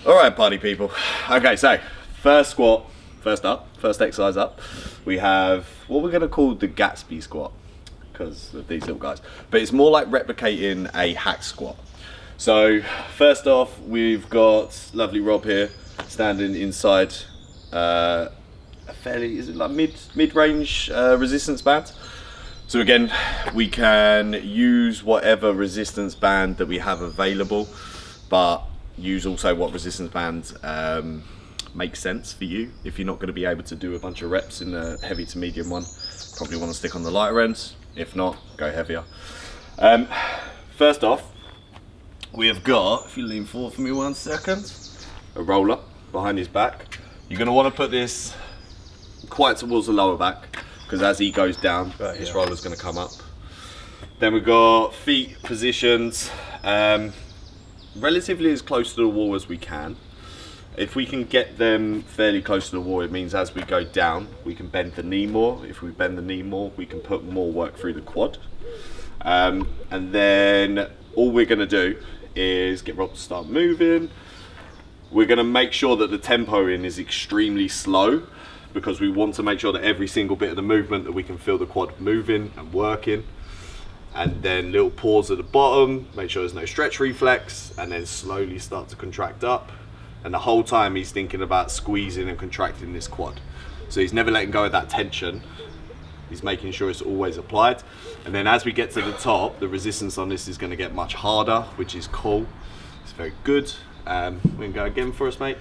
All right, party people. Okay, so first exercise up, we have what we're gonna call the Gatsby squat because of these little guys, but it's more like replicating a hack squat. So first off, we've got lovely Rob here standing inside a fairly, is it like mid-range resistance band? So again, we can use whatever resistance band that we have available, but use also what resistance band makes sense for you. If you're not going to be able to do a bunch of reps in the heavy to medium one, probably want to stick on the lighter ends. If not, go heavier. First off, we have got, if you lean forward for me 1 second, a roller behind his back. You're going to want to put this quite towards the lower back, because as he goes down, his roller's going to come up. Then we've got feet positioned relatively as close to the wall as we can. If we can get them fairly close to the wall, it means as we go down, we can bend the knee more. If we bend the knee more, we can put more work through the quad. And then all we're going to do is get Rob to start moving. We're going to make sure that the tempo in is extremely slow, because we want to make sure that every single bit of the movement that we can feel the quad moving and working. And then little pause at the bottom, make sure there's no stretch reflex, and then slowly start to contract up. And the whole time he's thinking about squeezing and contracting this quad. So he's never letting go of that tension. He's making sure it's always applied. And then as we get to the top, the resistance on this is going to get much harder, which is cool. It's very good. We can go again for us, mate.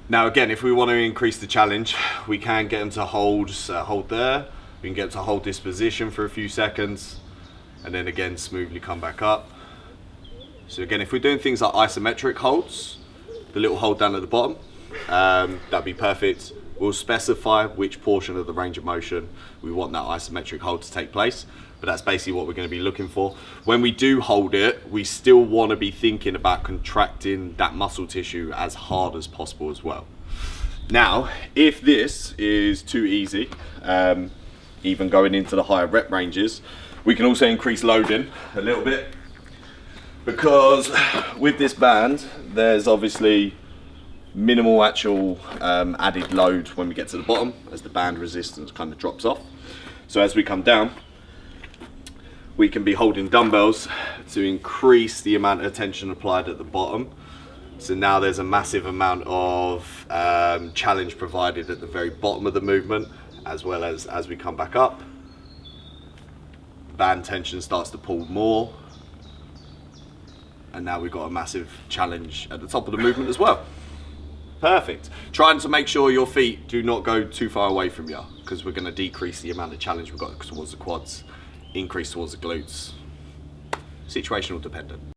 Now again, if we want to increase the challenge, we can get him to hold there. We can get to hold this position for a few seconds, and then again smoothly come back up. So again, if we're doing things like isometric holds, the little hold down at the bottom, that'd be perfect. We'll specify which portion of the range of motion we want that isometric hold to take place, but that's basically what we're going to be looking for. When we do hold it, we still want to be thinking about contracting that muscle tissue as hard as possible as well. Now, if this is too easy, even going into the higher rep ranges, we can also increase loading a little bit, because with this band there's obviously minimal actual added load when we get to the bottom, as the band resistance kind of drops off. So as we come down, we can be holding dumbbells to increase the amount of tension applied at the bottom. So now there's a massive amount of challenge provided at the very bottom of the movement, as well as we come back up. Band tension starts to pull more, and now we've got a massive challenge at the top of the movement as well. Perfect. Trying to make sure your feet do not go too far away from you, because we're going to decrease the amount of challenge we've got towards the quads, increase towards the glutes. Situational dependent.